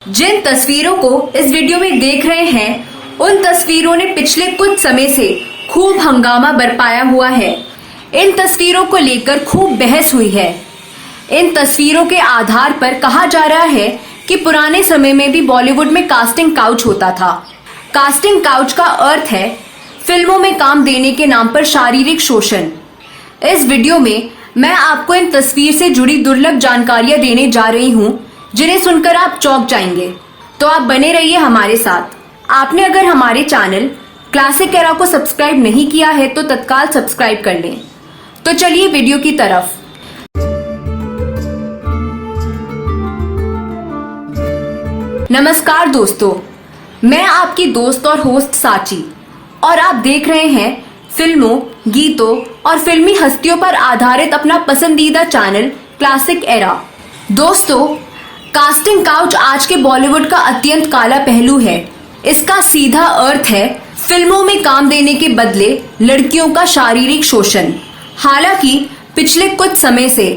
जिन तस्वीरों को इस वीडियो में देख रहे हैं उन तस्वीरों ने पिछले कुछ समय से खूब हंगामा बरपाया हुआ है। इन तस्वीरों को लेकर खूब बहस हुई है। इन तस्वीरों के आधार पर कहा जा रहा है कि पुराने समय में भी बॉलीवुड में कास्टिंग काउच होता था। कास्टिंग काउच का अर्थ है फिल्मों में काम देने के नाम पर शारीरिक शोषण। इस वीडियो में मैं आपको इन तस्वीर से जुड़ी दुर्लभ जानकारियां देने जा रही हूं, जिन्हें सुनकर आप चौंक जाएंगे। तो आप बने रहिए हमारे साथ। आपने अगर हमारे चैनल क्लासिक एरा को सब्सक्राइब नहीं किया है तो तत्काल सब्सक्राइब कर लें। तो चलिए वीडियो की तरफ। नमस्कार दोस्तों, मैं आपकी दोस्त और होस्ट साची और आप देख रहे हैं फिल्मों, गीतों और फिल्मी हस्तियों पर आधारित अपना पसंदीदा चैनल क्लासिक एरा। दोस्तों, कास्टिंग काउच आज के बॉलीवुड का अत्यंत काला पहलू है। इसका सीधा अर्थ है फिल्मों में काम देने के बदले लड़कियों का शारीरिक शोषण। हालांकि पिछले कुछ समय से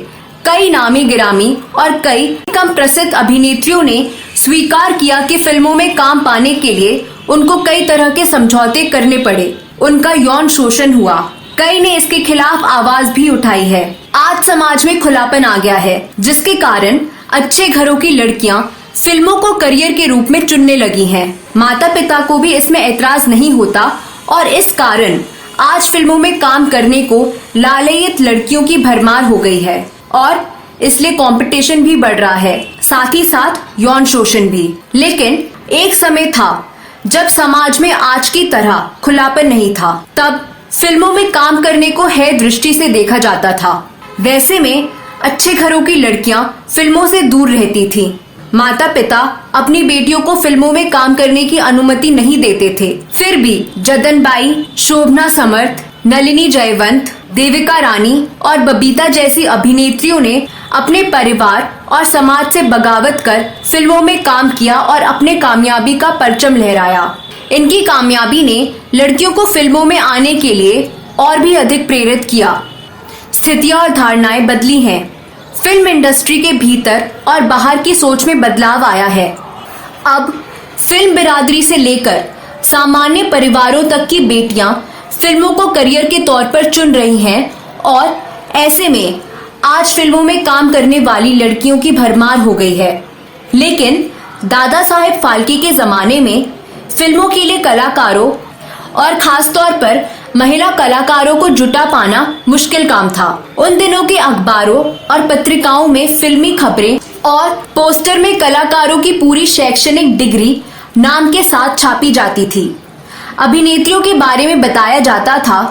कई नामी गिरामी और कई कम प्रसिद्ध अभिनेत्रियों ने स्वीकार किया कि फिल्मों में काम पाने के लिए उनको कई तरह के समझौते करने पड़े, उनका यौन शोषण हुआ। कई ने इसके खिलाफ आवाज भी उठाई है। आज समाज में खुलापन आ गया है, जिसके कारण अच्छे घरों की लड़कियां फिल्मों को करियर के रूप में चुनने लगी हैं। माता पिता को भी इसमें ऐतराज नहीं होता और इस कारण आज फिल्मों में काम करने को लालयित लड़कियों की भरमार हो गई है और इसलिए कंपटीशन भी बढ़ रहा है, साथ ही साथ यौन शोषण भी। लेकिन एक समय था जब समाज में आज की तरह खुलापन नहीं था। तब फिल्मों में काम करने को है दृष्टि से देखा जाता था। वैसे में अच्छे घरों की लड़कियां फिल्मों से दूर रहती थीं। माता पिता अपनी बेटियों को फिल्मों में काम करने की अनुमति नहीं देते थे। फिर भी जदन बाई, शोभना समर्थ, नलिनी जयवंत, देविका रानी और बबीता जैसी अभिनेत्रियों ने अपने परिवार और समाज से बगावत कर फिल्मों में काम किया और अपने कामयाबी का परचम लहराया। इनकी कामयाबी ने लड़कियों को फिल्मों में आने के लिए और भी अधिक प्रेरित किया। स्थितियां और धारणाएं बदली हैं। फिल्म इंडस्ट्री के भीतर और बाहर की सोच में बदलाव आया है। अब फिल्म बिरादरी से लेकर सामान्य परिवारों तक की बेटियां फिल्मों को करियर के तौर पर चुन रही हैं और ऐसे में आज फिल्मों में काम करने वाली लड़कियों की भरमार हो गई है। लेकिन दादा साहेब फाल्के के जमाने में फिल्मों के लिए कलाकारों और खास तौर पर महिला कलाकारों को जुटा पाना मुश्किल काम था। उन दिनों के अखबारों और पत्रिकाओं में फिल्मी खबरें और पोस्टर में कलाकारों की पूरी शैक्षणिक डिग्री नाम के साथ छापी जाती थी। अभिनेत्रियों के बारे में बताया जाता था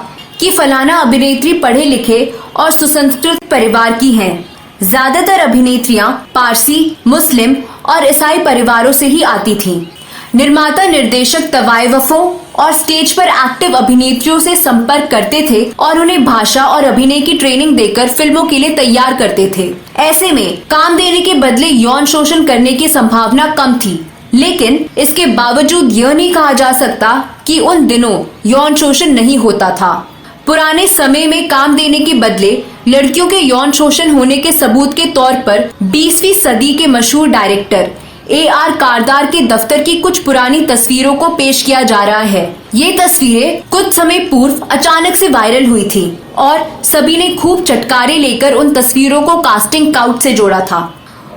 कि फलाना अभिनेत्री पढ़े लिखे और सुसंस्कृत परिवार की हैं। ज्यादातर अभिनेत्रियां पारसी, मुस्लिम और ईसाई परिवारों से ही आती थीं। निर्माता निर्देशक तवायवफों और स्टेज पर एक्टिव अभिनेत्रियों से संपर्क करते थे और उन्हें भाषा और अभिनय की ट्रेनिंग देकर फिल्मों के लिए तैयार करते थे। ऐसे में काम देने के बदले यौन शोषण करने की संभावना कम थी। लेकिन इसके बावजूद यह नहीं कहा जा सकता कि उन दिनों यौन शोषण नहीं होता था। पुराने समय में काम देने के बदले लड़कियों के यौन शोषण होने के सबूत के तौर पर 20वीं सदी के मशहूर डायरेक्टर AR कारदार के दफ्तर की कुछ पुरानी तस्वीरों को पेश किया जा रहा है। ये तस्वीरें कुछ समय पूर्व अचानक से वायरल हुई थी और सभी ने खूब चटकारे लेकर उन तस्वीरों को कास्टिंग काउच से जोड़ा था।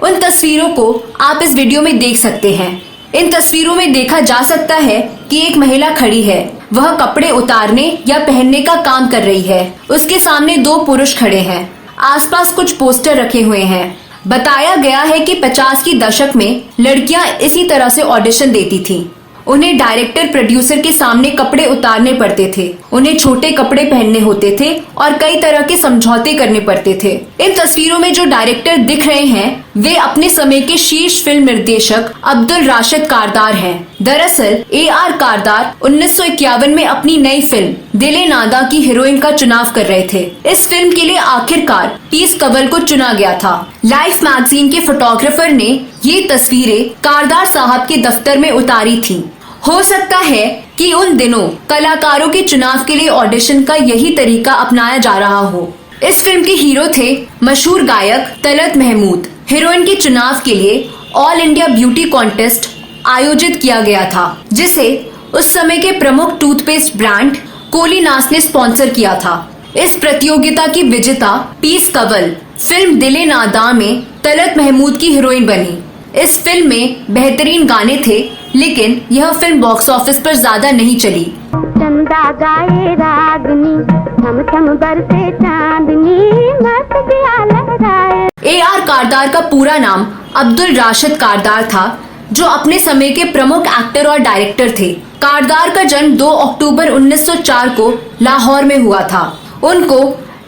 उन तस्वीरों को आप इस वीडियो में देख सकते हैं। इन तस्वीरों में देखा जा सकता है कि एक महिला खड़ी है। वह कपड़े उतारने या पहनने का काम कर रही है। उसके सामने 2 पुरुष खड़े हैं। आसपास कुछ पोस्टर रखे हुए हैं। बताया गया है कि 50 की दशक में लड़कियां इसी तरह से ऑडिशन देती थीं। उन्हें डायरेक्टर प्रोड्यूसर के सामने कपड़े उतारने पड़ते थे, उन्हें छोटे कपड़े पहनने होते थे और कई तरह के समझौते करने पड़ते थे। इन तस्वीरों में जो डायरेक्टर दिख रहे हैं वे अपने समय के शीर्ष फिल्म निर्देशक अब्दुल राशिद कारदार हैं। दरअसल AR कारदार 1951 में अपनी नई फिल्म दिले नादा की हीरोइन का चुनाव कर रहे थे। इस फिल्म के लिए आखिरकार पीस कंवल को चुना गया था। लाइफ मैगजीन के फोटोग्राफर ने ये तस्वीरें कारदार साहब के दफ्तर में उतारी थी। हो सकता है कि उन दिनों कलाकारों के चुनाव के लिए ऑडिशन का यही तरीका अपनाया जा रहा हो। इस फिल्म के हीरो थे मशहूर गायक तलत महमूद। हीरोइन के चुनाव के लिए ऑल इंडिया ब्यूटी कॉन्टेस्ट आयोजित किया गया था, जिसे उस समय के प्रमुख टूथपेस्ट ब्रांड कोलिनास ने स्पॉन्सर किया था। इस प्रतियोगिता की विजेता पीस कंवल फिल्म दिले नादा में तलत महमूद की हीरोइन बनी। इस फिल्म में बेहतरीन गाने थे, लेकिन यह फिल्म बॉक्स ऑफिस पर ज्यादा नहीं चली। चंदा गाए रागनी, थम थम बरसे चांदनी, मस्त दिया लहराए। A.R. कारदार का पूरा नाम अब्दुल राशिद कारदार था, जो अपने समय के प्रमुख एक्टर और डायरेक्टर थे। कारदार का जन्म 2 अक्टूबर 1904 को लाहौर में हुआ था। उनको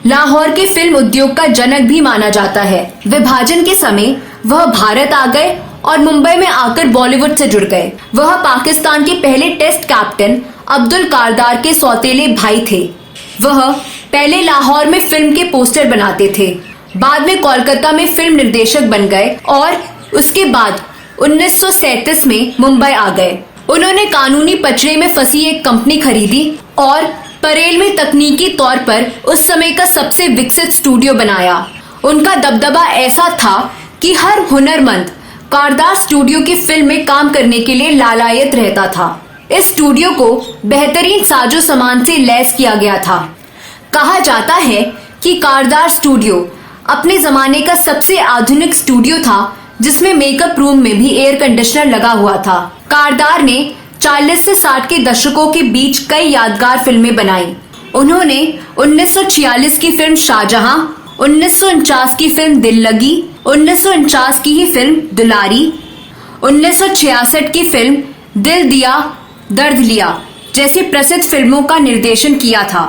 लाहौर के फिल्म उद्योग का जनक भी माना जाता है। विभाजन के समय वह भारत आ गए और मुंबई में आकर बॉलीवुड से जुड़ गए। वह पाकिस्तान के पहले टेस्ट कैप्टन अब्दुल कारदार के सौतेले भाई थे। वह पहले लाहौर में फिल्म के पोस्टर बनाते थे, बाद में कोलकाता में फिल्म निर्देशक बन गए और उसके बाद 1937 में मुंबई आ गए। उन्होंने कानूनी पचड़े में फंसी एक कंपनी खरीदी और परेल में तकनीकी तौर पर उस समय का सबसे विकसित स्टूडियो बनाया। उनका दबदबा ऐसा था कि हर हुनरमंद कारदार स्टूडियो की फिल्म में काम करने के लिए लालायत रहता था। इस स्टूडियो को बेहतरीन साजो सामान से लैस किया गया था। कहा जाता है कि कारदार स्टूडियो अपने जमाने का सबसे आधुनिक स्टूडियो था, जिसमें मेकअप रूम में भी एयर कंडीशनर लगा हुआ था। कारदार ने 40 से 60 के दशकों के बीच कई यादगार फिल्में बनाई। उन्होंने 1946 की फिल्म शाहजहां, 1949 की फिल्म दिल लगी, 1949 की ही फिल्म दुलारी, 1966 की फिल्म दिल दिया दर्द लिया जैसी प्रसिद्ध फिल्मों का निर्देशन किया था।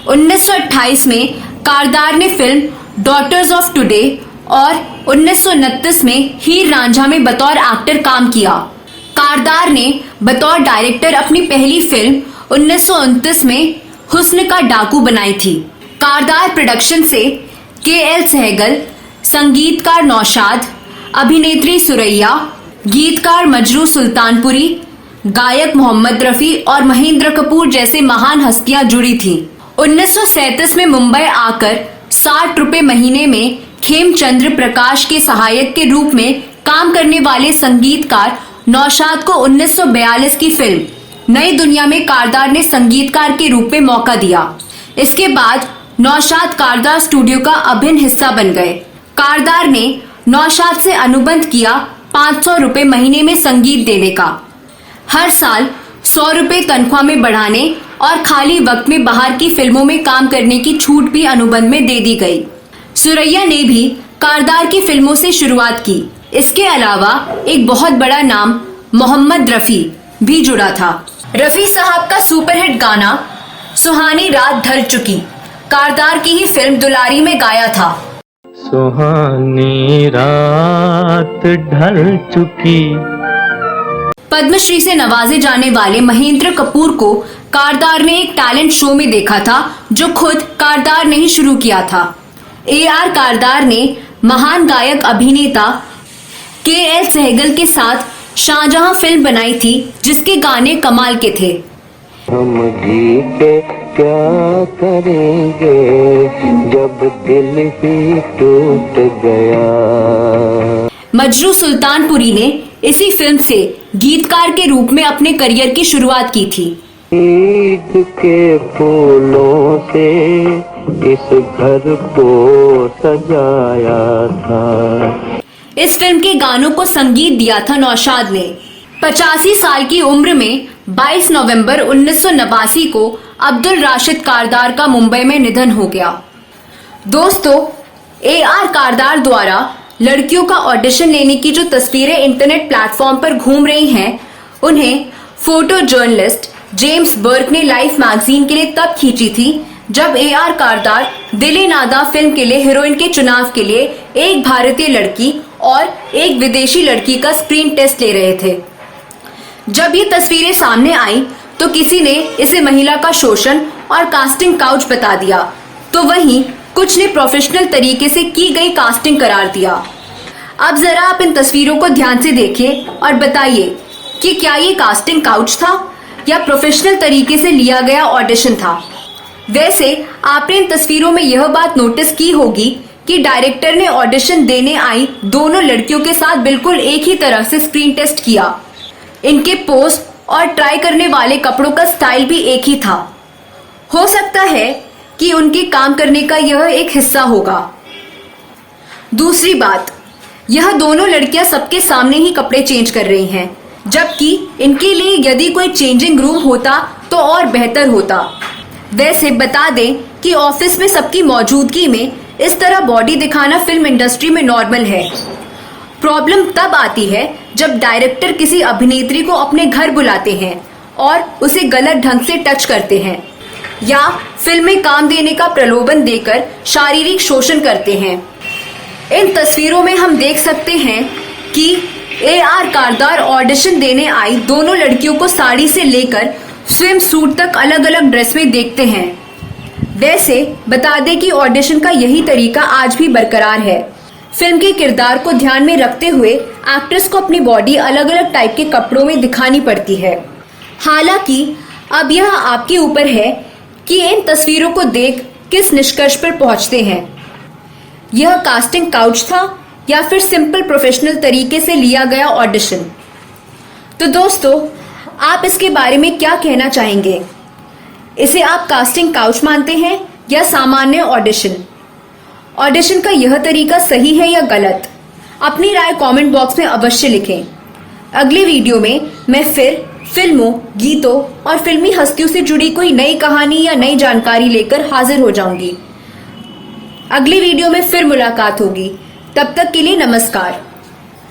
1928 में कारदार ने फिल्म डॉटर्स ऑफ टुडे और 1929 में हीर रांझा में बतौर एक्टर काम किया। कारदार ने बतौर डायरेक्टर अपनी पहली फिल्म 1929 में हुस्न का डाकू बनाई थी। कारदार प्रोडक्शन से के.एल. सहगल, संगीतकार नौशाद, अभिनेत्री सुरैया, गीतकार मजरू सुल्तानपुरी, गायक मोहम्मद रफी और महेंद्र कपूर जैसे महान हस्तियां जुड़ी थीं। 1937 में मुंबई आकर 60 रुपए महीने में खेमचंद्र प्रकाश के सहायक के रूप में काम करने वाले संगीतकार नौशाद को 1942 की फिल्म नई दुनिया में कारदार ने संगीतकार के रूप में मौका दिया। इसके बाद नौशाद कारदार स्टूडियो का अभिन्न हिस्सा बन गए। कारदार ने नौशाद से अनुबंध किया 500 रुपए महीने में संगीत देने का। हर साल 100 रुपए तनख्वाह में बढ़ाने और खाली वक्त में बाहर की फिल्मों में काम करने की छूट भी अनुबंध में दे दी गई। सुरैया ने भी कारदार की फिल्मों से शुरुआत की। इसके अलावा एक बहुत बड़ा नाम मोहम्मद रफी भी जुड़ा था। रफी साहब का सुपरहिट गाना सुहानी रात ढल चुकी कारदार की ही फिल्म दुलारी में गाया था। सुहानी रात ढल चुकी। पद्मश्री से नवाजे जाने वाले महेंद्र कपूर को कारदार ने एक टैलेंट शो में देखा था, जो खुद कारदार ने ही शुरू किया था। A.R. कारदार ने महान गायक अभिनेता के.एल. सहगल के साथ शाहजहां फिल्म बनाई थी, जिसके गाने कमाल के थे। हम जी के क्या करेंगे जब दिल ही टूट गया। मजरू सुल्तानपुरी ने इसी फिल्म से गीतकार के रूप में अपने करियर की शुरुआत की थी। ईद के फूलों से इस घर को सजाया था। इस फिल्म के गानों को संगीत दिया था नौशाद ने। 85 साल की उम्र में 22 नवंबर 1989 को अब्दुल राशिद कारदार का मुंबई में निधन हो गया। दोस्तों, A.R. कारदार द्वारा लड़कियों का ऑडिशन लेने की जो तस्वीरें इंटरनेट प्लेटफॉर्म पर घूम रही हैं, उन्हें फोटो जर्नलिस्ट जेम्स बर्क ने लाइफ मैगजीन के लिए तब खींची थी जब A.R. कारदार दिले नादा फिल्म के लिए हीरोइन के चुनाव के लिए एक भारतीय लड़की और एक विदेशी लड़की का स्क्रीन टेस्ट ले रहे थे। जब ये तस्वीरें सामने आई तो किसी ने इसे महिला का शोषण और कास्टिंग काउच बता दिया, तो वहीं कुछ ने प्रोफेशनल तरीके से की गई कास्टिंग करार दिया। अब जरा आप इन तस्वीरों को ध्यान से देखिए और बताइए कि क्या ये कास्टिंग काउच था या प्रोफेशनल तरीके से लिया गया ऑडिशन था। वैसे आपने इन तस्वीरों में यह बात नोटिस की होगी कि डायरेक्टर ने ऑडिशन देने आई दोनों लड़कियों के साथ बिल्कुल एक ही तरह से स्क्रीन टेस्ट किया। इनके पोज और ट्राई करने वाले कपड़ों का स्टाइल भी एक ही था। हो सकता है कि उनके काम करने का यह एक हिस्सा होगा। दूसरी बात, यह दोनों लड़कियां सबके सामने ही कपड़े चेंज कर रही हैं, जबकि इनके लिए यदि कोई चेंजिंग रूम होता तो और बेहतर होता। वैसे बता दें कि ऑफिस में सबकी मौजूदगी में इस तरह बॉडी दिखाना फिल्म इंडस्ट्री में नॉर्मल है। प्रॉब्लम तब आती है जब डायरेक्टर किसी अभिनेत्री को अपने घर बुलाते हैं और उसे गलत ढंग से टच करते हैं या फिल्म में काम देने का प्रलोभन देकर शारीरिक शोषण करते हैं। इन तस्वीरों में हम देख सकते हैं कि AR कारदार ऑडिशन देने आई दोनों लड़कियों को साड़ी से लेकर स्विम सूट तक अलग अलग ड्रेस में देखते हैं। वैसे बता दें कि ऑडिशन का यही तरीका आज भी बरकरार है। फिल्म के किरदार को ध्यान में रखते हुए एक्ट्रेस को अपनी बॉडी अलग अलग टाइप के कपड़ों में दिखानी पड़ती है। हालांकि अब यह आपके ऊपर है कि इन तस्वीरों को देख किस निष्कर्ष पर पहुंचते हैं। यह कास्टिंग काउच था या फिर सिंपल प्रोफेशनल तरीके से लिया गया ऑडिशन। तो दोस्तों, आप इसके बारे में क्या कहना चाहेंगे? इसे आप कास्टिंग काउच मानते हैं या सामान्य ऑडिशन? ऑडिशन का यह तरीका सही है या गलत? अपनी राय कमेंट बॉक्स में अवश्य लिखें। अगले वीडियो में मैं फिर फिल्मों, गीतों और फिल्मी हस्तियों से जुड़ी कोई नई कहानी या नई जानकारी लेकर हाजिर हो जाऊंगी। अगली वीडियो में फिर मुलाकात होगी। तब तक के लिए नमस्कार।